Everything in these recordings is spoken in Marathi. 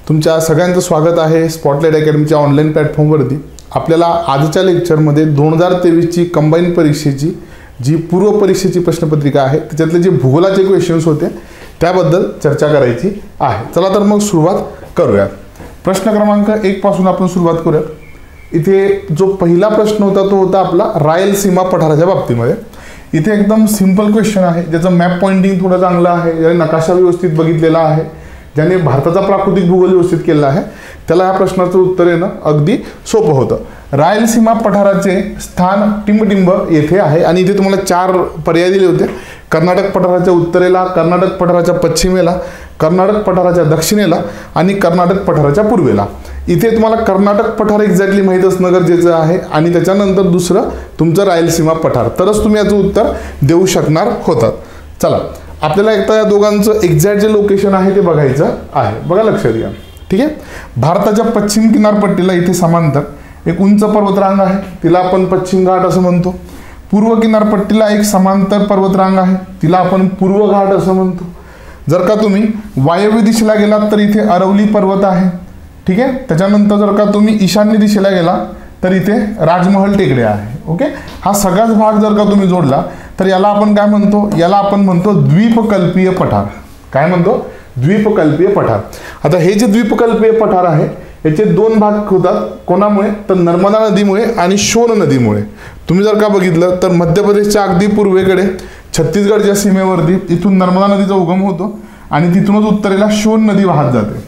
तुमच्या सगळ्यांचं स्वागत आहे स्पॉटलाइट अकॅडमीच्या ऑनलाईन प्लॅटफॉर्मवरती। आपल्याला आजच्या लेक्चरमध्ये 2023 ची कंबाईन परीक्षेची जी पूर्व परीक्षेची प्रश्नपत्रिका आहे त्याच्यातले जे भूगोलाचे क्वेश्चन्स होते त्याबद्दल चर्चा करायची आहे। चला तर मग सुरुवात करूया। प्रश्न क्रमांक 1 पासून आपण सुरुवात करूया। इथे जो पहिला प्रश्न होता तो होता आपला रायलसीमा पठाराच्या बाबतीमध्ये। इथे एकदम सिंपल क्वेश्चन आहे, ज्याचं मॅप पॉइंटिंग थोडं चांगलं आहे, ज्याने नकाशा व्यवस्थित बघितलेला आहे, ज्याने भारताचा प्राकृतिक भूगोल व्यवस्थित केला आहे, त्याला या प्रश्नाचं उत्तर येणं अगदी सोपं होतं। रायलसीमा पठाराचे स्थान टिंबटिंब येथे आहे आणि इथे तुम्हाला 4 पर्याय दिले होते। कर्नाटक पठाराच्या उत्तरेला, कर्नाटक पठाराच्या पश्चिमेला, कर्नाटक पठाराच्या दक्षिणेला आणि कर्नाटक पठाराच्या पूर्वेला। इथे तुम्हाला कर्नाटक पठार एक्झॅक्टली माहित असणं गरजेचं आहे आणि त्याच्यानंतर दुसरं तुमचं रायलसीमा पठार, तरच तुम्ही याचं उत्तर देऊ शकणार होतात। चला आपल्याला एकदा या दोघांचं एक्झॅक्ट जे लोकेशन आहे ते बघायचं आहे। बघा लक्षात घ्या, ठीक आहे। भारताच्या पश्चिम किनारपट्टीला इथे समांतर एक उंच पर्वतरांग आहे, तिला आपण पश्चिम घाट असं म्हणतो। पूर्व किनारपट्टीला एक समांतर पर्वतरांग आहे, तिला आपण पूर्व घाट असं म्हणतो। जर का तुम्ही वायव्य दिशेला गेलात तर इथे अरवली पर्वत आहे, ठीक आहे। त्याच्यानंतर जर का तुम्ही ईशान्य दिशेला गेला तर इथे राजमहल टेकडे आहे, ओके। हा सगळाच भाग जर का तुम्ही जोडला तर याला आपण काय म्हणतो, याला आपण म्हणतो द्वीपकल्पीय पठार। काय म्हणतो? द्वीपकल्पीय पठार। आता हे जे द्वीपकल्पीय पठार आहे याचे 2 भाग होतात, कोणामुळे तर नर्मदा नदीमुळे आणि शोण नदीमुळे। तुम्ही जर का बघितलं तर मध्य प्रदेशच्या अगदी पूर्वेकडे छत्तीसगडच्या सीमेवरती इथून नर्मदा नदीचा उगम होतो आणि तिथूनच उत्तरेला शोण नदी वाहत जाते।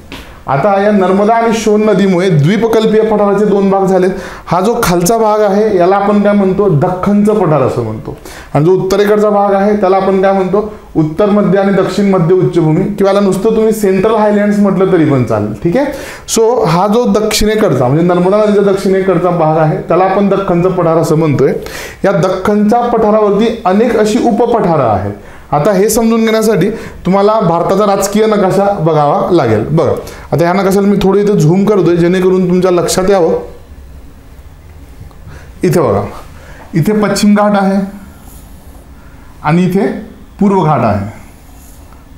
आता या नर्मदा आणि शोण नदीमुळे द्वीपकल्पीय पठाराचे 2 भाग झालेत। हा जो खालचा भाग आहे याला आपण काय म्हणतो, दख्खनचं पठार असं म्हणतो, आणि जो उत्तरेकडचा भाग आहे त्याला आपण काय म्हणतो, उत्तर मध्य आणि दक्षिण मध्य उच्चभूमी, किंवा नुसतं तुम्ही सेंट्रल हायलँड्स म्हटलं तरी पण चालेल, ठीक आहे। सो हा जो दक्षिणेकडचा म्हणजे नर्मदा नदीच्या दक्षिणेकडचा भाग आहे त्याला आपण दख्खनचं पठार असं म्हणतोय। या दख्खनच्या पठारावरती अनेक अशी उपपठारं आहेत। आता हे समजून घेण्यासाठी तुम्हाला भारताचा राजकीय नकाशा बघावा लागेल। बघा आता ह्या नकाशाला मी थोडं इथे झूम करतोय जेणेकरून तुमच्या लक्षात यावं। इथे बघा, इथे पश्चिम घाट आहे आणि इथे पूर्व घाट आहे,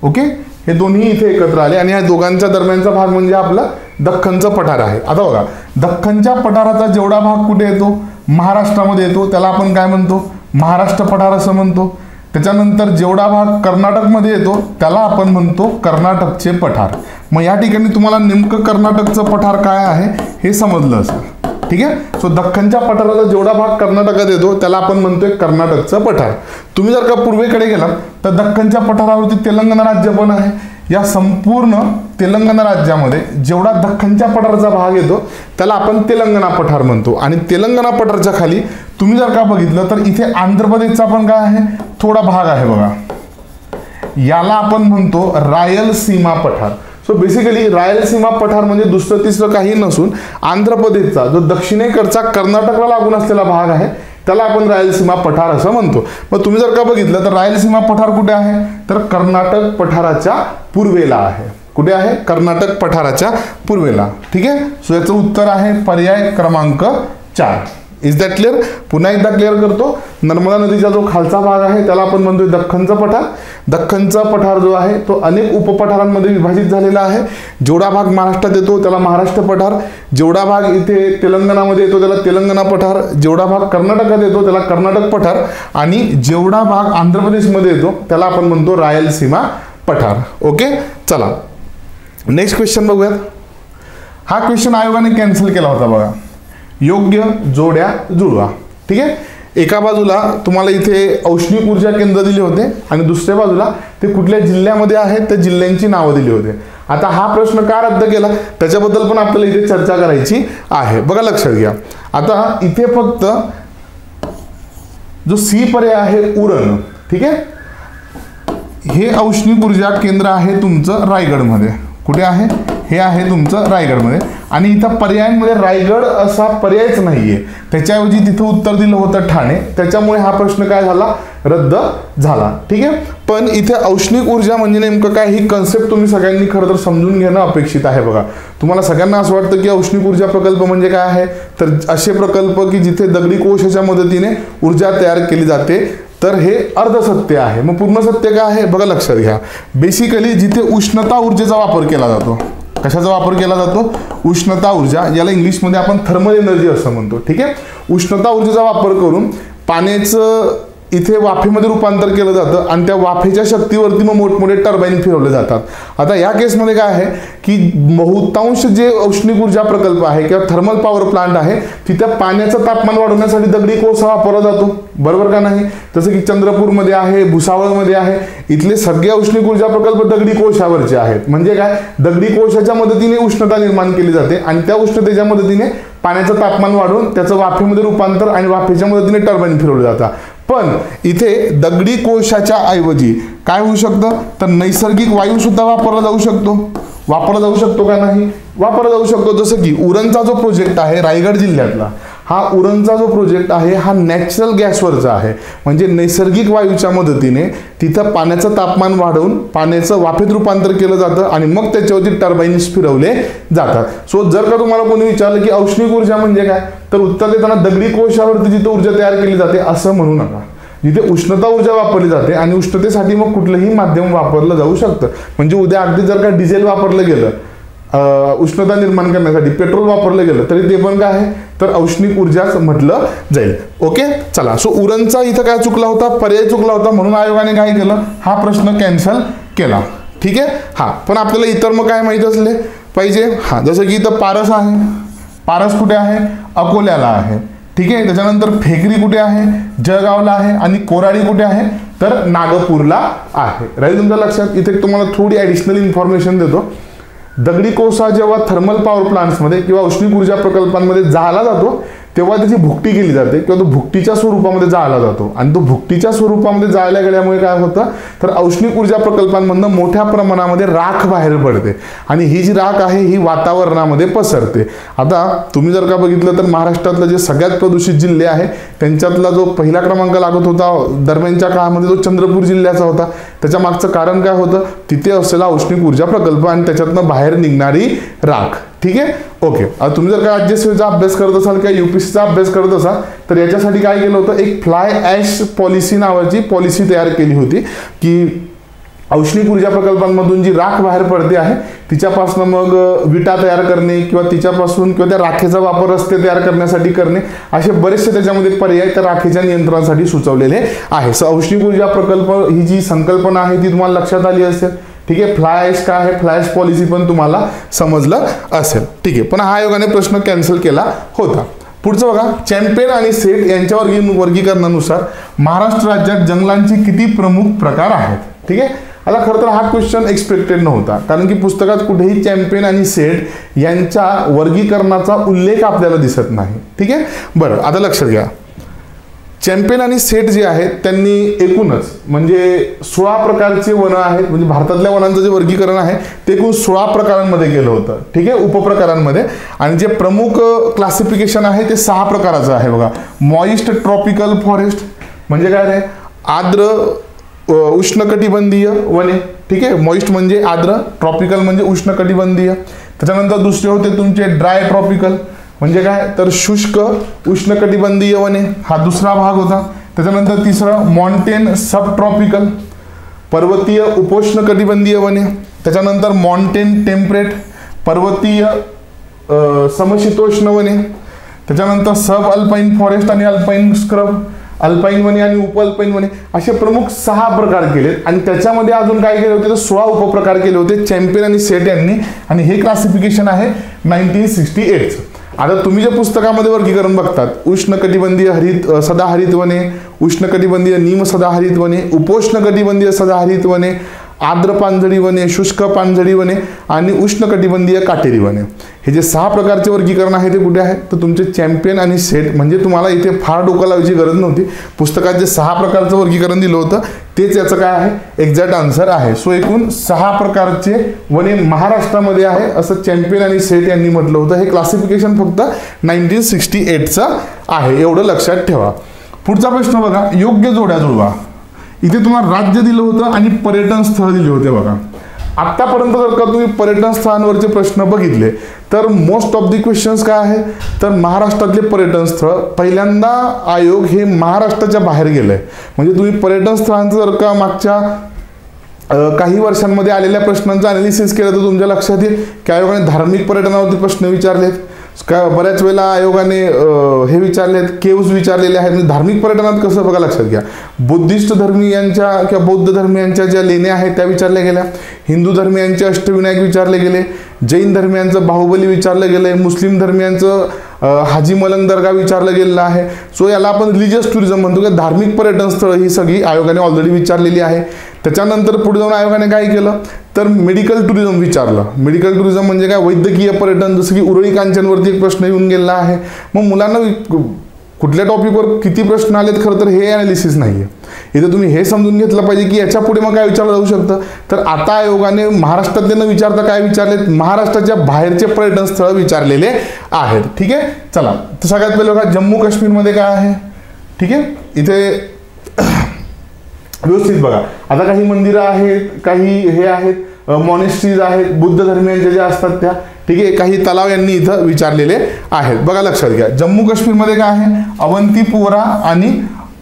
ओके। हे दोन्ही इथे एकत्र आले आणि या दोघांच्या दरम्यानचा भाग म्हणजे आपला दख्खनचं पठार आहे। आता बघा, दख्खनच्या पठाराचा जेवढा भाग कुठे येतो, महाराष्ट्रामध्ये येतो, त्याला आपण काय म्हणतो, महाराष्ट्र पठार असं म्हणतो। त्याच्यानंतर जेवढा भाग कर्नाटकमध्ये येतो त्याला आपण म्हणतो कर्नाटकचे पठार। मग या ठिकाणी तुम्हाला नेमकं कर्नाटकचं पठार काय आहे हे समजलं असेल, ठीक आहे। सो दख्खनच्या पठाराचा जेवढा भाग कर्नाटकात येतो त्याला आपण म्हणतोय कर्नाटकचं पठार। तुम्ही जर का पूर्वेकडे गेलात तर दख्खनच्या पठारावरती तेलंगणा राज्य पण आहे। या संपूर्ण तेलंगणा राज्यामध्ये जेवढा दख्खनच्या पठाराचा भाग येतो त्याला आपण तेलंगणा पठार म्हणतो। आणि तेलंगणा पठाराच्या खाली तुम्ही जर का बघितलं तर इथे आंध्र प्रदेशचा पण काय आहे, थोडा भाग आहे बघा, याला आपण म्हणतो रायलसीमा पठार। सो बेसिकली रायलसीमा पठार म्हणजे दुसरं तिसरं काही नसून आंध्र प्रदेशचा जो दक्षिणेकडचा कर्नाटकला लागून असलेला भाग आहे त्याला आपण रायलसीमा पठार असं म्हणतो। मग तुम्ही जर का बघितलं तर रायलसीमा पठार कुठे आहे तर कर्नाटक पठाराच्या पूर्वेला आहे। कुठे आहे? कर्नाटक पठाराच्या पूर्वेला, ठीक आहे। सो याचं उत्तर आहे पर्याय क्रमांक 4। Is that clear? पुन्हा एकदा क्लिअर करतो। नर्मदा नदीचा जो खालचा भाग आहे त्याला आपण म्हणतोय दख्खनचं पठार। दख्खनचा पठार जो आहे तो अनेक उपपठारांमध्ये विभाजित झालेला आहे। जेवढा भाग महाराष्ट्रात येतो त्याला महाराष्ट्र पठार, जेवढा भाग इथे तेलंगणामध्ये येतो त्याला तेलंगणा पठार, जेवढा भाग कर्नाटकात येतो त्याला कर्नाटक पठार, आणि जेवढा भाग आंध्र प्रदेशमध्ये येतो त्याला आपण म्हणतो रायलसीमा पठार, ओके। चला नेक्स्ट क्वेश्चन बघूयात। हा क्वेश्चन आयोगाने कॅन्सल केला होता बघा, योग्य जोड्या जुळवा, ठीक आहे। एका बाजूला तुम्हाला इथे औष्णिक ऊर्जा केंद्र दिले होते आणि दुसऱ्या बाजूला ते कुठल्या जिल्ह्यामध्ये आहेत त्या जिल्ह्यांची नावं दिली होते। आता हा प्रश्न का रद्द केला त्याच्याबद्दल पण आपल्याला इथे चर्चा करायची आहे। बघा लक्षात घ्या, आता इथे फक्त जो सी पर्याय आहे उरण, ठीक आहे। हे औष्णिक ऊर्जा केंद्र आहे तुमचं रायगडमध्ये। कुठे आहे? हे आहे तुमचं रायगडमध्ये, आणि इथं पर्यायांमध्ये रायगड असा पर्यायच नाहीये, त्याच्याऐवजी तिथं उत्तर दिलं होतं ठाणे, त्याच्यामुळे हा प्रश्न काय झाला, रद्द झाला, ठीक आहे। पण इथे औष्णिक ऊर्जा म्हणजे नेमकं काय ही कन्सेप्ट तुम्ही सगळ्यांनी खरं तर समजून घेणं अपेक्षित आहे। बघा तुम्हाला सगळ्यांना असं वाटतं की औष्णिक ऊर्जा प्रकल्प म्हणजे काय आहे, तर असे प्रकल्प की जिथे दगडी कोशाच्या मदतीने ऊर्जा तयार केली जाते, तर हे अर्धसत्य आहे। मग पूर्ण सत्य काय आहे बघा लक्षात घ्या, बेसिकली जिथे उष्णता ऊर्जेचा वापर केला जातो, कशाचा वापर केला जातो? उष्णता ऊर्जा, याला इंग्लिशमध्ये आपण थर्मल एनर्जी असं म्हणतो. ठीक आहे, उष्णता ऊर्जेचा वापर करून पाण्याचं इथे वाफेमध्ये रूपांतर केलं जातं आणि त्या वाफेच्या शक्तीवरती मग मोठमोठे टर्बाईन फिरवले जातात. आता या केसमध्ये काय आहे की बहुतांश जे औष्णिक ऊर्जा प्रकल्प आहे किंवा थर्मल पॉवर प्लांट आहे तिथं पाण्याचं तापमान वाढवण्यासाठी दगडी कोळसा वापरला जातो, बरोबर का नाही? जसं की चंद्रपूरमध्ये आहे, भुसावळमध्ये आहे, इथले सगळे औष्णिक ऊर्जा प्रकल्प दगडी कोळशावरचे आहेत. म्हणजे काय, दगडी कोळशाच्या मदतीने उष्णता निर्माण केली जाते आणि त्या उष्णतेच्या मदतीने पाण्याचं तापमान वाढून त्याचं वाफेमध्ये रूपांतर आणि वाफेच्या मदतीने टर्बाईन फिरवलं जातं. पण इथे दगडी कोळशाच्या ऐवजी काय होऊ शकतं तर नैसर्गिक वायू सुद्धा वापरला जाऊ शकतो. वापरला जाऊ शकतो का नाही? वापरला जाऊ शकतो. जसं की उरणचा जो प्रोजेक्ट आहे रायगड जिल्ह्यातला, हा उरणचा जो प्रोजेक्ट आहे हा नॅचरल गॅसवरचा आहे. म्हणजे नैसर्गिक वायूच्या मदतीने तिथं पाण्याचं तापमान वाढवून पाण्याचं वाफेत रूपांतर केलं जातं आणि मग त्याच्यावरती टर्बाईन्स फिरवले जातात. सो जर का तुम्हाला कोणी विचारलं की औष्णिक ऊर्जा म्हणजे काय, तर उत्तर देताना दगडी कोळशावरती जिथे ऊर्जा तयार केली जाते असं म्हणू नका. जिथे उष्णता ऊर्जा वापरली जाते आणि उष्णतेसाठी मग कुठलंही माध्यम वापरलं जाऊ शकतं. म्हणजे उद्या अगदी जर का डिझेल वापरलं गेलं उष्णता निर्माण करण्यासाठी, पेट्रोल वापरलं गेलं तरी ते पण काय आहे तर औष्णिक ऊर्जाच म्हटलं जाईल. ओके, चला. सो उरणचा इथं काय चुकला होता, पर्याय चुकला होता, म्हणून आयोगाने काय केलं, हा प्रश्न कॅन्सल केला. ठीक आहे, हा. पण आपल्याला इतर मग काय माहिती असले पाहिजे, हा, जसं की इथं पारस आहे, पारस कुठे आहे, अकोल्याला आहे. ठीक आहे, त्याच्यानंतर फेकरी कुठे आहे, जळगावला आहे आणि कोराडी कुठे आहे तर नागपूरला आहे. राहील तुमच्या लक्षात. इथे तुम्हाला थोडी ॲडिशनल इन्फॉर्मेशन देतो. दगडी कोळसा जेव्हा थर्मल पॉवर प्लांट्समध्ये किंवा औष्णिक ऊर्जा प्रकल्पांमध्ये जाळला जातो तेव्हा त्याची भुकटी केली जाते किंवा तो भुकटीच्या स्वरूपामध्ये जाळला जातो आणि तो भुकटीच्या स्वरूपामध्ये जाळल्या गेल्यामुळे काय होतं तर औष्णिक ऊर्जा प्रकल्पांमधून मोठ्या प्रमाणामध्ये राख बाहेर पडते आणि ही जी राख आहे ही वातावरणामध्ये पसरते. आता तुम्ही जर का बघितलं तर महाराष्ट्रातलं जे सगळ्यात प्रदूषित जिल्हे आहे त्यांच्यातला जो पहिला क्रमांक लागत होता दरम्यानच्या काळामध्ये तो चंद्रपूर जिल्ह्याचा होता. त्याच्या मागचं कारण काय होतं, तिथे असलेला औष्णिक ऊर्जा प्रकल्प आणि त्याच्यातनं बाहेर निघणारी राख. ठीक आहे, ओके. आता तुम्ही जर का राज्यसेवेचा अभ्यास करत असाल किंवा UPSCचा अभ्यास करत असाल तर याच्यासाठी काय केलं होतं, एक फ्लाय ॲश पॉलिसी नावाची पॉलिसी तयार केली होती की औष्णिक ऊर्जा प्रकल्पांमधून जी राख बाहेर पडते आहे तिच्यापासून मग विटा तयार करणे किंवा तिच्यापासून किंवा त्या राखेचा वापर रस्ते तयार करण्यासाठी करणे असे बरेचसे त्याच्यामध्ये पर्याय त्या राखेच्या नियंत्रणासाठी सुचवलेले आहे. सो औष्णिक ऊर्जा प्रकल्प ही जी संकल्पना आहे ती तुम्हाला लक्षात आली असेल. ठीक आहे, फ्लाय ॲश काय आहे, फ्लाय ॲश पॉलिसी पण तुम्हाला समजलं असेल. ठीक आहे, पण हा आयोगाने प्रश्न कॅन्सल केला होता. पुढचं बघा, चॅम्पियन आणि सेट यांच्या वर्गीकरणानुसार महाराष्ट्र राज्यात जंगलांचे किती प्रमुख प्रकार आहेत. ठीक आहे, आता खरं तर हा क्वेश्चन एक्सपेक्टेड नव्हता कारण की पुस्तकात कुठेही चॅम्पियन आणि सेट यांच्या वर्गीकरणाचा उल्लेख आपल्याला दिसत नाही. ठीक आहे, बरं, आता लक्षात घ्या. चॅम्पियन आणि सेट जे आहेत त्यांनी एकूणच म्हणजे 16 प्रकारचे वन आहेत. म्हणजे भारतातल्या वनांचं जे वर्गीकरण आहे ते एकूण 16 प्रकारांमध्ये केलं होतं. ठीक आहे, उपप्रकारांमध्ये. आणि जे प्रमुख क्लासिफिकेशन आहे ते 6 प्रकाराचं आहे बघा. मॉइस्ट ट्रॉपिकल फॉरेस्ट म्हणजे काय रे, आर्द्र उष्णकटिबंधीय वने. ठीक आहे, मॉइस्ट म्हणजे आर्द्र, ट्रॉपिकल म्हणजे उष्णकटिबंधीय. त्याच्यानंतर दुसरे होते तुमचे ड्राय ट्रॉपिकल म्हणजे काय तर शुष्क उष्णकटिबंधीय वने, हा दुसरा भाग होता. त्याच्यानंतर तिसरं मॉन्टेन सब ट्रॉपिकल पर्वतीय उपोष्णकटिबंधीय वने. त्याच्यानंतर मॉन्टेन टेम्परेट पर्वतीय समशीतोष्ण वने. त्याच्यानंतर सब अल्पाईन फॉरेस्ट आणि अल्पाईन स्क्रब, अल्पाईन वने आणि उप अल्पाईन वने असे प्रमुख 6 प्रकार केलेत. आणि त्याच्यामध्ये अजून काय केले होते तर 16 उपप्रकार केले होते चॅम्पियन आणि सेट यांनी. आणि हे क्लासिफिकेशन आहे 1968चं. आता तुम्ही जे पुस्तकामध्ये वर्गीकरण बघतात उष्णकटिबंधीय सदाहरित वने, उष्णकटिबंधीय निम सदाहरित वने, उपोष्णकटिबंधीय सदाहरित वने, आर्द्र पानझडी वने, शुष्क पानझडी वने आणि उष्णकटिबंधीय काटेरी वने. हे जे 6 प्रकारचे वर्गीकरण आहे ते कुठे आहे तर तुमचे चॅम्पियन आणि सेट. म्हणजे तुम्हाला इथे फार डोकं लावायची गरज नव्हती. पुस्तकात जे 6 प्रकारचं वर्गीकरण दिलं होतं तेच याचं काय आहे एक्झॅक्ट आन्सर आहे. सो एकूण 6 प्रकारचे वने महाराष्ट्रामध्ये आहे असं चॅम्पियन आणि सेट यांनी म्हटलं होतं. हे क्लासिफिकेशन फक्त 1968चं आहे, एवढं लक्षात ठेवा. पुढचा प्रश्न बघा, योग्य जोड्या जुळवा. इथे तुम्हाला राज्य दिलं होतं आणि पर्यटन स्थळ दिले होते बघा. आतापर्यंत जर का तुम्ही पर्यटन स्थळांवरचे प्रश्न बघितले तर मोस्ट ऑफ द क्वेश्चन्स काय आहे तर महाराष्ट्रातले पर्यटन स्थळ. पहिल्यांदा आयोग हे महाराष्ट्राच्या बाहेर गेलंय. म्हणजे तुम्ही पर्यटन स्थळांचं जर का मागच्या काही वर्षांमध्ये आलेल्या प्रश्नांचं अनालिसिस केलं तर तुमच्या लक्षात येईल की आयोगाने धार्मिक पर्यटनावरती प्रश्न विचारलेत. बऱ्याच वेळेला आयोगाने हे विचारलेत, केव्ज विचारलेले आहेत. म्हणजे धार्मिक पर्यटनात कसं बघा, लक्षात घ्या, बुद्धिस्ट धर्मीयांच्या किंवा बौद्ध धर्मीयांच्या ज्या लेण्या आहेत त्या विचारल्या गेल्या, हिंदू धर्मीयांचे अष्टविनायक विचारले गेले, जैन धर्मियांचं बाहुबली विचारलं गेलंय, मुस्लिम धर्मियांचं हाजी मलंग दर्गा विचारलं गेलेलं आहे. सो याला आपण रिलिजियस टुरिझम म्हणतो की धार्मिक पर्यटन स्थळ ही सगळी आयोगाने ऑलरेडी विचारलेली आहे. त्याच्यानंतर पुढे जाऊन आयोगाने काय केलं तर मेडिकल टुरिझम विचारलं. मेडिकल टुरिझम म्हणजे काय, वैद्यकीय पर्यटन, जसं की उरळी कांचनवरती एक प्रश्न येऊन गेला आहे. मग मुलांना कुठल्या टॉपिकवर किती प्रश्न आलेत खरं तर हे अनालिसिस नाहीये. इथे तुम्ही हे समजून घेतलं पाहिजे की याच्या पुढे मग काय विचारलं जाऊ शकतं. तर आता आयोगाने महाराष्ट्रातले न विचारता काय विचारलेत, महाराष्ट्राच्या बाहेरचे पर्यटन स्थळ विचारलेले आहेत. ठीक आहे, चला तर सगळ्यात पहिले बघा जम्मू काश्मीरमध्ये काय आहे. ठीक आहे, इथे व्यवस्थित बघा. आता काही मंदिरं आहेत, काही हे आहेत, मॉनेस्ट्रीज आहेत, बुद्ध धर्मीयांच्या ज्या असतात त्या. ठीक आहे, काही तलाव यांनी इथं विचारलेले आहेत. बघा लक्षात घ्या, जम्मू काश्मीरमध्ये काय आहे, अवंतीपुरा आणि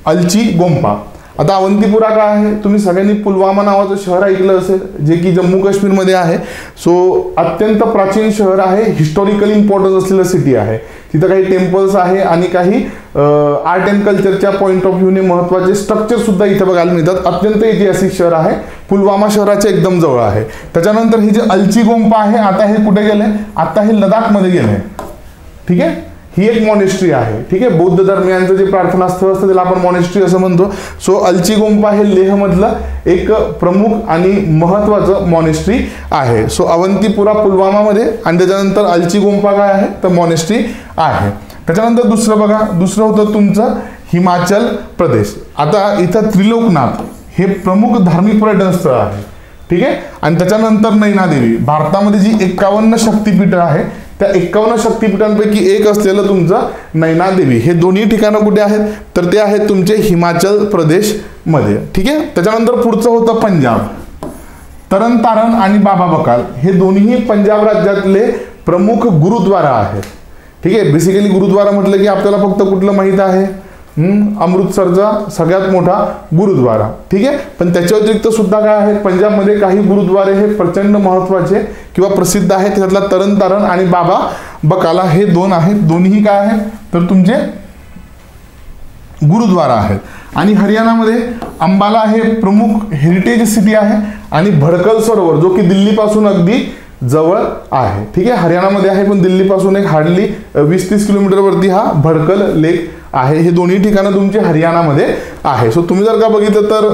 अलची गोंपा. आता अवंतीपुरा काय आहे, तुम्ही सगळ्यांनी पुलवामा नावाचं शहर ऐकलं असेल, जे की जम्मू काश्मीरमध्ये आहे. सो अत्यंत प्राचीन शहर आहे, हिस्टॉरिकल इम्पॉर्टन्स असलेलं सिटी आहे. तिथं काही टेम्पल्स आहे आणि काही आर्ट अँड कल्चरच्या पॉईंट ऑफ व्ह्यूने महत्त्वाचे स्ट्रक्चर सुद्धा इथं बघायला मिळतात. अत्यंत ऐतिहासिक शहर आहे, पुलवामा शहराच्या एकदम जवळ आहे. त्याच्यानंतर हे जे अलची गोंपा आहे, आता हे कुठे गेले, आता हे लडाखमध्ये गेले. ठीक आहे, ही एक मॉनेस्ट्री आहे. ठीक आहे, बौद्ध धर्मियांचं जे प्रार्थनास्थळ असतं त्याला आपण मॉनेस्ट्री असं म्हणतो. सो अलची गोंपा हे लेहमधलं एक प्रमुख आणि महत्त्वाचं मॉनेस्ट्री आहे. सो अवंतीपुरा पुलवामामध्ये आणि त्याच्यानंतर अलची गोंपा काय आहे तर मॉनेस्ट्री आहे. त्याच्यानंतर दुसरं बघा, दुसरं होतं तुमचं हिमाचल प्रदेश. आता इथं त्रिलोकनाथ हे प्रमुख धार्मिक पर्यटन स्थळ आहे. ठीक आहे, आणि त्याच्यानंतर नैनादेवी. भारतामध्ये जी 51 शक्तिपीठ आहे त्या 51 शक्तिपीठांपैकी एक असलेलं तुमचं नैनादेवी, हे दोन्ही ठिकाणं कुठे आहेत तर ते आहेत तुमचे हिमाचल प्रदेश मध्ये. ठीक आहे, त्याच्यानंतर पुढचं होतं पंजाब. तरन तारण आणि बाबा बकाल हे दोन्ही पंजाब राज्यातले प्रमुख गुरुद्वारा आहेत. ठीक आहे, बेसिकली गुरुद्वारा म्हटलं की आपल्याला फक्त कुठलं माहित आहे, अमृतसरचा सगळ्यात मोठा गुरुद्वारा. ठीक आहे, पण त्याच्या व्यतिरिक्त सुद्धा काय आहे, पंजाबमध्ये काही गुरुद्वारे हे प्रचंड महत्त्वाचे किंवा प्रसिद्ध आहेत. त्यातला तरन तारण आणि बाबा बकाला हे दोन आहेत. दोन्ही काय आहेत तर तुमचे गुरुद्वारा आहेत. आणि हरियाणामध्ये अंबाला हे प्रमुख हेरिटेज सिटी आहे आणि भडकल सरोवर जो की दिल्लीपासून अगदी जवळ आहे. ठीक आहे, हरियाणामध्ये आहे पण दिल्लीपासून एक हार्डली 20-30 किलोमीटरवरती हा भडकल लेक आहे. हे दोन्ही ठिकाणं तुमची हरियाणामध्ये आहे. सो तुम्ही जर का बघितलं तर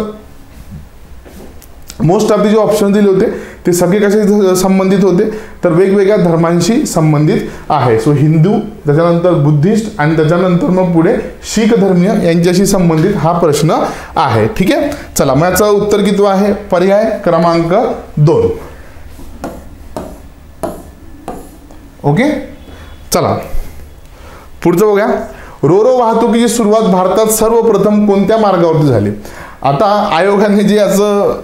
मोस्ट ऑफ द जे ऑप्शन दिले होते ते सगळे कसे संबंधित होते तर वेगवेगळ्या धर्मांशी संबंधित आहे. सो हिंदू, त्याच्यानंतर बुद्धिस्ट आणि त्याच्यानंतर मग पुढे शीख धर्मीय यांच्याशी संबंधित हा प्रश्न आहे. ठीक आहे, चला मग याचं उत्तर किती आहे, पर्याय क्रमांक 2. ओके, चला पुढचं बघूया. रोरो वाहतुकीची सुरुवात भारतात सर्वप्रथम कोणत्या मार्गावरती झाली. आता आयोगाने जे याचं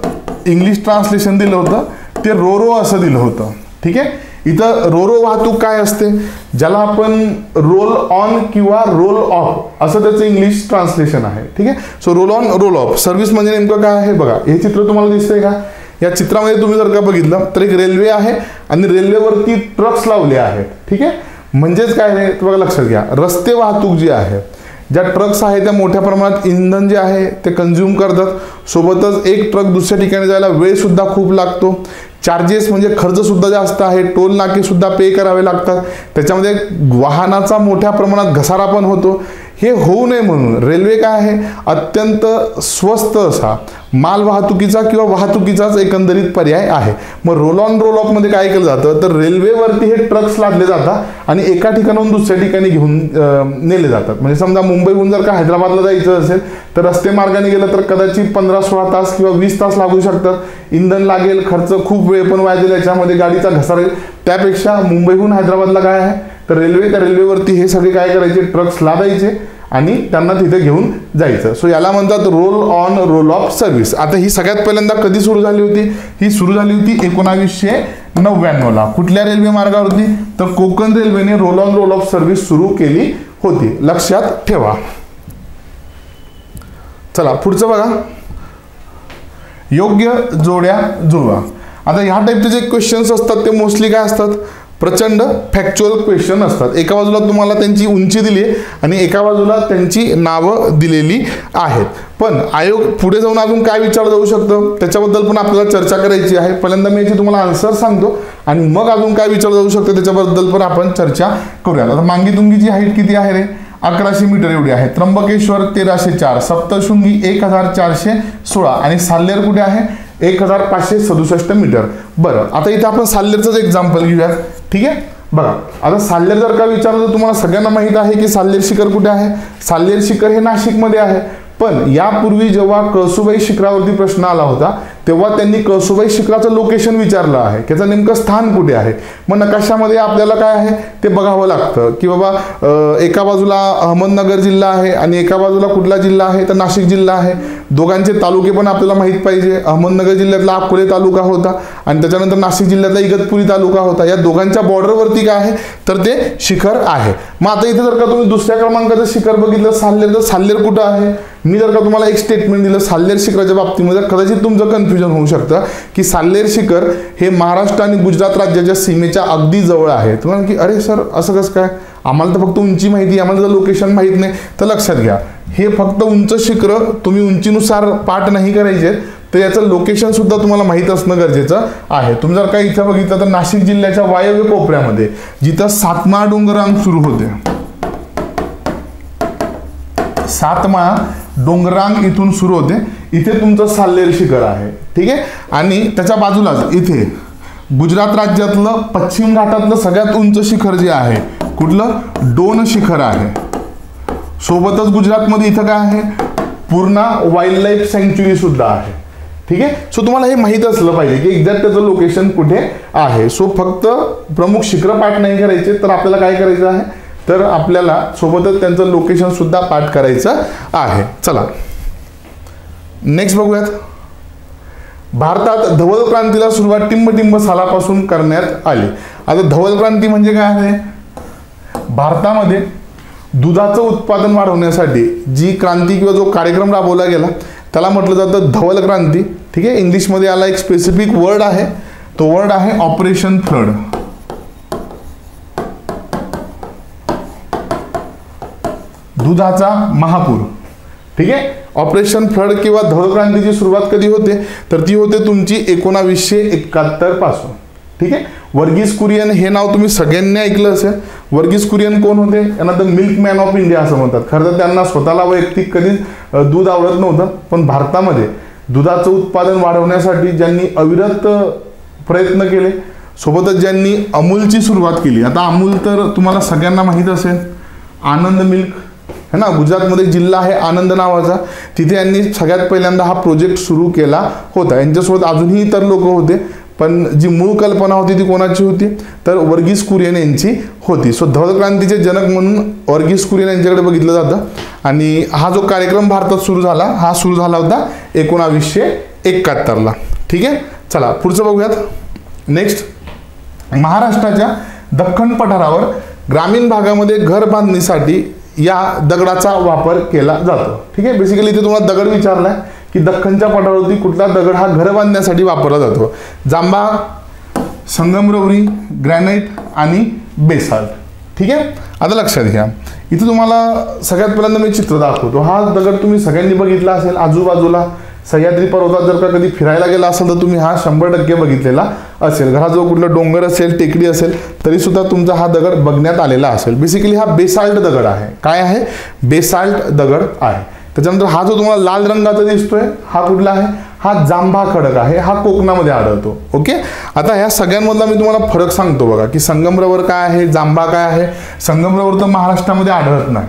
इंग्लिश ट्रान्सलेशन दिलं होतं ते रोरो असं दिलं होतं. ठीक आहे, इथं रोरो वाहतूक काय असते, ज्याला आपण रोल ऑन किंवा रोल ऑफ असं त्याचं इंग्लिश ट्रान्सलेशन आहे. ठीक आहे, so roll on roll of service म्हणजे नेमकं काय आहे बघा. हे चित्र तुम्हाला दिसतंय का, या चित्रामध्ये तुम्ही जर का बघितलं तर एक रेल्वे आहे आणि रेल्वेवरती ट्रक्स लावले आहेत. ठीक आहे, म्हणजेच काय आहे बघा, लक्षात घ्या, रस्ते वाहतूक जी आहे, ज्या ट्रक्स आहे त्या मोठ्या प्रमाणात इंधन जे आहे ते कंझ्युम करतात. सोबतच एक ट्रक दुसऱ्या ठिकाणी जायला वेळ सुद्धा खूप लागतो. चार्जेस म्हणजे खर्च सुद्धा जास्त आहे, टोल नाके सुद्धा पे करावे लागतात. त्याच्यामध्ये वाहनाचा मोठ्या प्रमाणात घसारा पण होतो. हे होऊ नये म्हणून रेल्वे काय आहे, अत्यंत स्वस्त असा माल वाहतुकीचा किंवा वाहतुकीचाच एकंदरीत पर्याय आहे. मग रोल ऑन रोल ऑफ मध्ये काय केलं जातं तर रेल्वेवरती हे ट्रक्स लादले जातात आणि एका ठिकाणाहून दुसऱ्या ठिकाणी घेऊन नेले जातात. म्हणजे समजा मुंबईहून जर का हैदराबादला जायचं असेल तर रस्ते मार्गाने गेलं तर कदाचित 15-16 तास किंवा 20 तास लागू शकतात. इंधन लागेल, खर्च खूप वेळ पण वाजेल, याच्यामध्ये गाडीचा घसारा येईल. त्यापेक्षा मुंबईहून हैदराबादला काय आहे तर रेल्वे, त्या रेल्वेवरती हे सगळे काय करायचे, ट्रक्स लादायचे आणि त्यांना तिथे घेऊन जायचं. सो याला म्हणतात roll on roll of service. आता ही सगळ्यात पहिल्यांदा कधी सुरू झाली होती, ही सुरू झाली होती 1999ला. कुठल्या रेल्वे मार्गावरती तर कोकण रेल्वेने roll on roll of service सुरू केली होती, लक्षात ठेवा. चला पुढचं बघा, योग्य जोड्या जुळवा. आता ह्या टाईपचे जे क्वेश्चन्स असतात ते मोस्टली काय असतात, प्रचंड फॅक्च्युअल क्वेश्चन असतात. एका बाजूला तुम्हाला त्यांची उंची दिली आहे आणि एका बाजूला त्यांची नावं दिलेली आहेत. पण आयोग पुढे जाऊन अजून काय विचारलं जाऊ शकतं त्याच्याबद्दल पण आपल्याला चर्चा करायची आहे. पहिल्यांदा मी याची तुम्हाला आन्सर सांगतो आणि मग अजून काय विचारलं जाऊ शकतं त्याच्याबद्दल पण आपण चर्चा करूया. आता मांगीतुंगीची हाईट किती आहे रे, 1100 मीटर एवढी आहे. त्र्यंबकेश्वर 1304, सप्तशृंगी 1416 आणि साल्हेर कुठे आहे 1567 मीटर. बरं, आता इथे आपण साल्हेरचंच एक्झाम्पल घेऊयात. ठीक आहे, बघा आता साल्हेर जर का विचारलं तर तुम्हाला सगळ्यांना माहित आहे की साल्हेर शिखर कुठे आहे. साल्हेर शिखर हे नाशिकमध्ये आहे. पण यापूर्वी जेव्हा कळसुबाई शिखरावरती प्रश्न आला होता तेव्हा त्यांनी कळसुबाई शिखराचं लोकेशन विचारलं आहे, त्याचं नेमकं स्थान कुठे आहे. मग नकाशामध्ये आपल्याला काय आहे ते बघावं लागतं की बाबा एका बाजूला अहमदनगर जिल्हा आहे आणि एका बाजूला कुठला जिल्हा आहे तर नाशिक जिल्हा आहे. दोघांचे तालुके पण आपल्याला माहित पाहिजे. अहमदनगर जिल्ह्यातला अकोले तालुका होता आणि त्याच्यानंतर नाशिक जिल्ह्यातला इगतपुरी तालुका होता. या दोघांच्या बॉर्डरवरती काय आहे तर ते शिखर आहे. मग आता इथे जर का तुम्ही दुसऱ्या क्रमांकाचं शिखर बघितलं साल्हेर, तर साल्हेर कुठं आहे. मी जर का तुम्हाला एक स्टेटमेंट दिलं साल्हेर शिखराच्या बाबतीमध्ये कदाचित तुमचं कन्फ्युजन होऊ शकतं की साल्हेर शिखर हे महाराष्ट्र आणि गुजरात राज्याच्या सीमेच्या अगदी जवळ आहे. तुम्हाला की अरे सर असं कसं काय, आम्हाला तर फक्त उंची माहिती, आम्हाला तर लोकेशन माहित नाही. तर लक्षात घ्या, हे फक्त उंच शिखर तुम्ही उंचीनुसार पाठ नाही करायचे, तर याचं लोकेशन सुद्धा तुम्हाला माहित असणं गरजेचं आहे. तुम्ही जर का इथं बघितलं तर नाशिक जिल्ह्याच्या वायव्य कोपऱ्यामध्ये जिथं सातमाळा डोंगररांग सुरू होते, सातमाळा डोंगररांग इथून सुरू होते, इथे तुमचं साल्हेर शिखर आहे. ठीक आहे, आणि त्याच्या बाजूलाच इथे गुजरात राज्यातलं पश्चिम घाटातलं सगळ्यात उंच शिखर जे आहे कुठलं, डोन शिखर आहे. सोबतच गुजरातमध्ये इथं काय आहे, पूर्णा वाईल्ड लाईफ सँक्च्युरी सुद्धा आहे. ठीक आहे, सो तुम्हाला हे माहित असलं पाहिजे की एक्झॅक्ट त्याचं लोकेशन कुठे आहे. सो फक्त प्रमुख शिखर पाठ नाही करायचे, तर आपल्याला काय करायचं आहे, तर आपल्याला सोबतच त्यांचं लोकेशन सुद्धा पाठ करायचं आहे. चला नेक्स्ट बघूयात. भारतात धवल क्रांतीला सुरुवात टिंबटिंब सालापासून करण्यात आली. आता धवल क्रांती म्हणजे काय आहे, भारतामध्ये दुधाचं उत्पादन वाढवण्यासाठी जी क्रांती किंवा जो कार्यक्रम राबवला गेला त्याला म्हटलं जातं धवल क्रांती. ठीक आहे, इंग्लिशमध्ये याला एक स्पेसिफिक वर्ड आहे, तो वर्ड आहे ऑपरेशन फ्लड. दुधाचा महापूर. ठीक आहे, ऑपरेशन फ्लड किंवा धवल क्रांतीची सुरुवात कधी होते तर ती होते तुमची 1971 पासून. ठीक आहे, वर्गीस कुरियन हे नाव तुम्ही सगळ्यांनी ऐकलं असेल. वर्गीस कुरियन कोण होते, यांना द मिल्कमॅन ऑफ इंडिया असं म्हणतात. खरं तर त्यांना स्वतःला वैयक्तिक कधीच दूध आवडत नव्हतं, पण भारतामध्ये दुधाचं उत्पादन वाढवण्यासाठी ज्यांनी अविरत प्रयत्न केले, सोबतच ज्यांनी अमूलची सुरुवात केली. आता अमूल तर तुम्हाला सगळ्यांना माहीत असेल, आनंद मिल्क है ना, गुजरातमध्ये जिल्हा आहे आनंद नावाचा, तिथे यांनी सगळ्यात पहिल्यांदा हा प्रोजेक्ट सुरू केला होता. यांच्यासोबत अजूनही इतर लोक होते, पण जी मूळ कल्पना होती ती कोणाची होती तर वर्गीस कुरियन यांची होती. सो धवल क्रांतीचे जनक म्हणून वर्गीस कुरियन यांच्याकडे बघितलं जातं. आणि हा जो कार्यक्रम भारतात सुरू झाला, हा सुरू झाला होता 1971ला. ठीक आहे, चला पुढचं बघूयात. नेक्स्ट, महाराष्ट्राच्या दख्खन पठारावर ग्रामीण भागामध्ये घर बांधणीसाठी या दगडाचा वापर केला जातो. ठीक आहे, बेसिकली इथे तुम्हाला दगड विचारलाय की दख्खनच्या पठारावरती कुठला दगड हा घर बांधण्यासाठी वापरला जातो. जांबा, संगमरवरी, ग्रॅनाइट आणि बेसाल्ट. ठीक आहे, आता लक्षात घ्या, इथे तुम्हाला सगळ्यात पहिल्यांदा मी चित्र दाखवतो. हा दगड तुम्ही सगळ्यांनी बघितला असेल. आजूबाजूला सह्याद्री पर्वतात जर का कधी फिरायला गेला असेल तर तुम्ही हा 100% बघितलेला असेल. घराजवळ कुठलं डोंगर असेल, टेकडी असेल, तरी सुद्धा तुमचा हा दगड बघण्यात आलेला असेल. बेसिकली हा बेसाल्ट दगड आहे. काय आहे, बेसाल्ट दगड आहे. त्याच्यानंतर हा जो तुम्हाला लाल रंगाचा दिसतोय हा कुठला आहे, हा जांभा खडक आहे. हा कोकणामध्ये आढळतो. ओके, आता ह्या सगळ्यांमधला मी तुम्हाला फरक सांगतो बघा की संगमरवर काय आहे, जांभा काय आहे. संगमरवर तर महाराष्ट्रामध्ये आढळत नाही.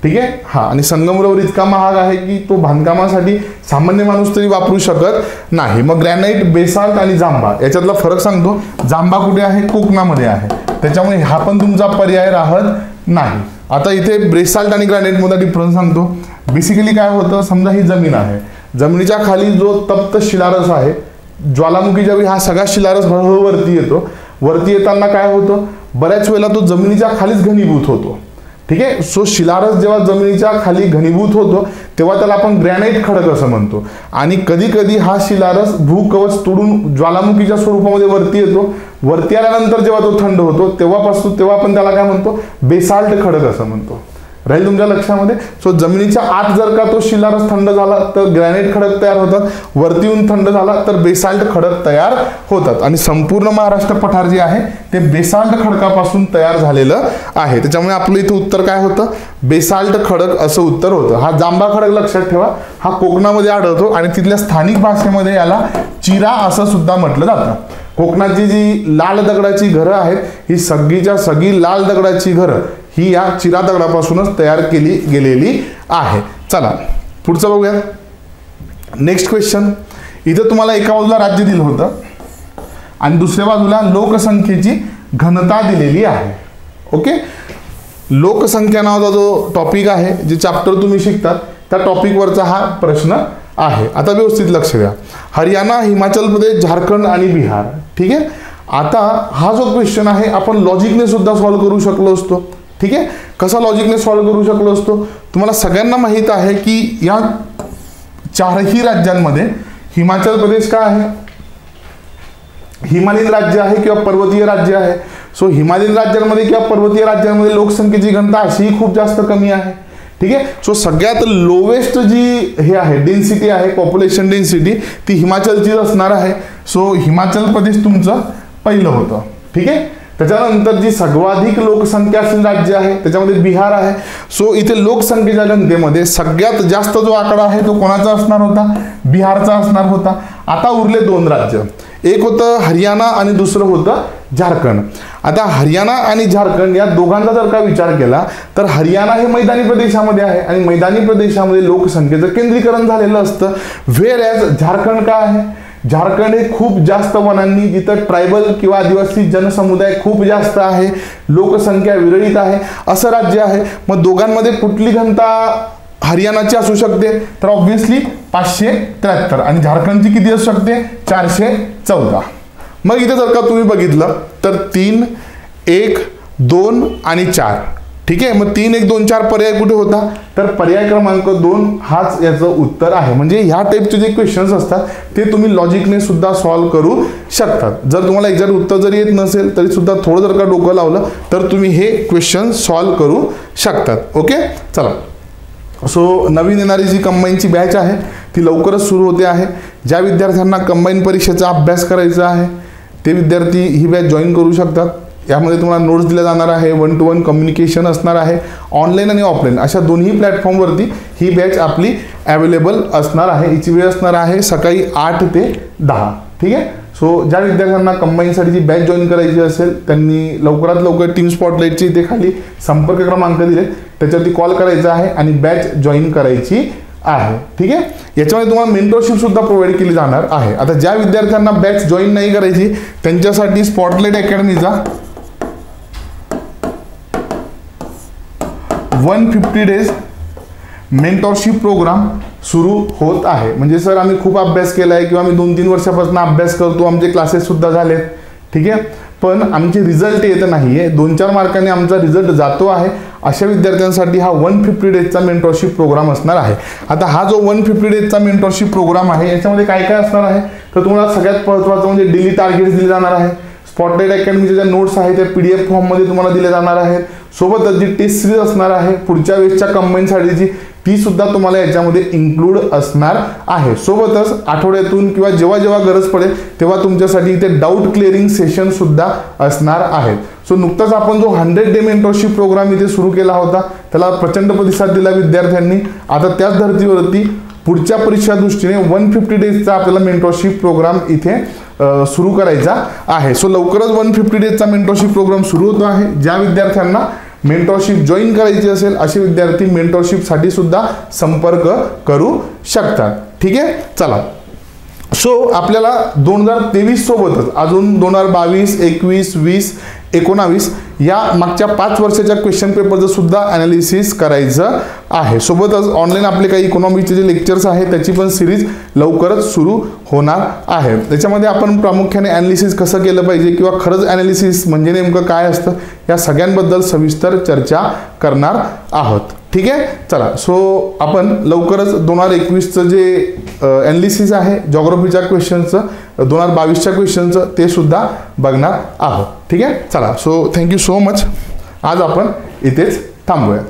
ठीक आहे, हा, आणि संगमरवर इतका महाग आहे की तो बांधकामासाठी सामान्य माणूस तरी वापरू शकत नाही. मग ग्रॅनाइट, बेसाल्ट आणि जांभा याच्यातला फरक सांगतो. जांभा कुठे आहे, कोकणामध्ये आहे, त्याच्यामुळे हा पण तुमचा पर्याय राहत नाही. आता इथे बेसाल्ट आणि ग्रॅनाइट मध्ये डिफरन्स सांगतो. बेसिकली काय होतं, समजा ही जमीन आहे, जमिनीच्या खाली जो तप्त शिलारस आहे, ज्वालामुखीच्या वेळी हा सगळा शिलारस हळूहळू वरती येतो. वरती येताना काय होतं, बऱ्याच वेळेला तो जमिनीच्या खालीच घनीभूत होतो. ठीक आहे. सो शिलारस जेव्हा जमिनीच्या खाली घनीभूत होतो तेव्हा त्याला आपण ग्रॅनाइट खडक असं म्हणतो. आणि कधी कधी हा शिलारस भूकवच तोडून ज्वालामुखीच्या स्वरूपामध्ये वरती येतो. वरती आल्यानंतर जेव्हा तो थंड होतो तेव्हा आपण त्याला काय म्हणतो, बेसाल्ट खडक असं म्हणतो. राहील तुमच्या लक्षामध्ये. सो जमिनीच्या आत जर का तो शिलारस थंड झाला तर ग्रॅनाइट खडक तयार होतात, वरती येऊन थंड झाला तर बेसाल्ट खडक तयार होतात. आणि संपूर्ण महाराष्ट्र पठार जे आहे ते बेसाल्ट खडकापासून तयार झालेलं आहे. त्याच्यामुळे आपलं इथं उत्तर काय होतं, बेसाल्ट खडक असं उत्तर होतं. हा जांभा खडक लक्षात ठेवा, हा कोकणामध्ये आढळतो आणि तिथल्या स्थानिक भाषेमध्ये याला चिरा असं सुद्धा म्हटलं जातं. कोकणाची जी लाल दगडाची घरं आहेत ही सगळीच्या सगळी लाल दगडाची घरं ही या चिरा दगडापासूनच तयार केली गेलेली आहे. चला पुढचं बघूया. Next question. इथं तुम्हाला एका बाजूला राज्य दिलं होतं आणि दुसऱ्या बाजूला लोकसंख्येची घनता दिलेली आहे. ओके. लोकसंख्या नावाचा जो टॉपिक आहे, जे चॅप्टर तुम्ही शिकतात त्या टॉपिकवरचा हा प्रश्न आहे. आता व्यवस्थित लक्ष द्या. हरियाणा, हिमाचल प्रदेश, झारखंड आणि बिहार. ठीक आहे. आता हा जो क्वेश्चन आहे आपण लॉजिकने सुद्धा सॉल्व्ह करू शकलो असतो. ठीक आहे. कसा लॉजिकने सॉल्व्ह करू शकलो असतो, तुम्हाला सगळ्यांना माहित आहे की या चारही राज्यांमध्ये हिमाचल प्रदेश काय आहे, हिमालयीन राज्य आहे किंवा पर्वतीय राज्य आहे. सो हिमालयीन राज्यांमध्ये किंवा पर्वतीय राज्यांमध्ये लोकसंख्येची घनता अशीही खूप जास्त कमी आहे. ठीक आहे. सो सगळ्यात लोवेस्ट जी हे आहे डेन्सिटी आहे, पॉप्युलेशन डेन्सिटी, ती हिमाचलचीच असणार आहे. सो हिमाचल प्रदेश तुमचं पहिलं होतं. ठीक आहे. त्याच्यानंतर जी सर्वाधिक लोकसंख्या असलेलं राज्य आहे त्याच्यामध्ये बिहार आहे. सो इथे लोकसंख्येच्या घनतेमध्ये सगळ्यात जास्त जो आकडा आहे तो कोणाचा असणार होता, बिहारचा असणार होता. आता उरले दोन राज्य, एक होतं हरियाणा आणि दुसरं होतं झारखंड. आता हरियाणा आणि झारखंड या दोघांचा जर का विचार केला तर हरियाणा हे मैदानी प्रदेशामध्ये आहे आणि मैदानी प्रदेशामध्ये लोकसंख्येचं केंद्रीकरण झालेलं असतं. व्हेअर ॲज झारखंड काय आहे, झारखंड हे खूप जास्त वनांनी, जिथं ट्रायबल किंवा आदिवासी जनसमुदाय खूप जास्त आहे, लोकसंख्या विरळीत आहे असं राज्य आहे. मग दोघांमध्ये कुठली घनता हरियाणाची असू शकते, तर ऑब्व्हियसली 573 आणि झारखंडची किती असू शकते, 414. मग इथे जर का तुम्ही बघितलं तर 3, 1, 2 आणि 4. ठीक आहे. मग 3, 1, 2, 4 पर्याय कुठे होता, तर पर्याय क्रमांक 2 हाच याचं उत्तर आहे. म्हणजे ह्या टाईपचे जे क्वेश्चन्स असतात ते तुम्ही लॉजिकने सुद्धा सॉल्व्ह करू शकतात. जर तुम्हाला एक्झॅक्ट उत्तर जरी येत नसेल तरी सुद्धा थोडं जर का डोकं लावलं तर तुम्ही हे क्वेश्चन सॉल्व्ह करू शकतात. ओके. चला. सो नवीन येणारी जी कंबाईनची बॅच आहे ती लवकरच सुरू होते आहे. ज्या विद्यार्थ्यांना कंबाईन परीक्षेचा अभ्यास करायचा आहे ते विद्यार्थी ही बॅच जॉईन करू शकतात. यामध्ये तुम्हाला नोट्स दिल्या जाणार आहे, 1-to-1 कम्युनिकेशन असणार आहे, ऑनलाईन आणि ऑफलाईन अशा दोन्ही प्लॅटफॉर्मवरती ही बॅच आपली अवेलेबल असणार आहे. हिची वेळ असणार आहे सकाळी 8 ते 10. ठीक आहे. सो ज्या विद्यार्थ्यांना कंबाईनसाठी जी बॅच जॉईन करायची असेल त्यांनी लवकरात लवकर टीम स्पॉटलाईटची इथे खाली संपर्क क्रमांक दिले त्याच्यावरती कॉल करायचा आहे आणि बॅच जॉईन करायची आहे. ठीक आहे. याच्यामध्ये तुम्हाला मेंटरशिप सुद्धा प्रोव्हाइड केली जाणार आहे. आता ज्या विद्यार्थ्यांना बॅच जॉईन नाही करायची त्यांच्यासाठी स्पॉटलाईट अकॅडमीचा 150 डेज मेंटरशिप प्रोग्राम सुरू होत आहे. म्हणजे सर आम्ही खूप अभ्यास केला आहे किंवा आम्ही 2-3 वर्षापासून अभ्यास करतो, आमचे क्लासेस सुद्धा झालेत. ठीक आहे. पण आमचे रिझल्ट येत नाही आहे, 2-4 मार्कांनी आमचा रिझल्ट जातो आहे, अशा विद्यार्थ्यांसाठी हा 150 डेजचा मेंटरशिप प्रोग्राम असणार आहे. आता हा जो 150 डेजचा मेंटरशिप प्रोग्राम आहे याच्यामध्ये काय काय असणार आहे तर तुम्हाला सगळ्यात महत्त्वाचं म्हणजे डेली टार्गेट्स दिले जाणार आहे. स्पॉटलाईट अकॅडमीचे ज्या नोट्स आहेत त्या PDF फॉर्ममध्ये तुम्हाला दिले जाणार आहेत. सोबतच जी टेस्ट सिरीज असणार आहे पुढच्या वेळेसच्या कंबाईनसाठीची ती सुद्धा तुम्हाला याच्यामध्ये इन्क्लूड असणार आहे. सोबतच आठवड्यातून किंवा जेव्हा जेव्हा गरज पडेल तेव्हा तुमच्यासाठी इथे डाऊट क्लिअरिंग सेशन सुद्धा असणार आहेत. सो नुकताच आपण जो 100 डे मेंटरशिप प्रोग्राम इथे सुरू केला होता त्याला प्रचंड प्रतिसाद दिला विद्यार्थ्यांनी. आता त्याच धर्तीवरती पुढच्या परीक्षा दृष्टीने 150 डेजचा आपल्याला मेंटरशिप प्रोग्राम इथे सुरू करायचा आहे. सो लवकरच 150 डेजचा मेंटरशिप प्रोग्राम सुरू होतो आहे. ज्या विद्यार्थ्यांना मेंटरशिप जॉईन करायची असेल असे विद्यार्थी मेंटरशिपसाठी सुद्धा संपर्क करू शकतात. ठीक आहे. चला सो आपल्याला 2023 सोबतच अजून 2022, 21, 20, 19 या मागच्या 5 वर्षाच्या क्वेश्चन पेपरचं सुद्धा ॲनालिसिस करायचं आहे. सोबतच ऑनलाईन आपले काही इकॉनॉमिकचे जे लेक्चर्स आहेत त्याची पण सिरीज लवकरच सुरू होणार आहे. त्याच्यामध्ये आपण प्रामुख्याने ॲनालिसिस कसं केलं पाहिजे किंवा खरंच ॲनालिसिस म्हणजे नेमकं काय असतं या सगळ्यांबद्दल सविस्तर चर्चा करणार आहोत. ठीक आहे, चला. सो आपण लवकरच 2021चं जे ॲनालिसिस आहे जॉग्राफीच्या क्वेश्चनचं, 2022च्या क्वेश्चनचं ते सुद्धा बघणार आहोत. ठीक आहे, चला. So thank you so much. आज आपण इथेच थांबूया.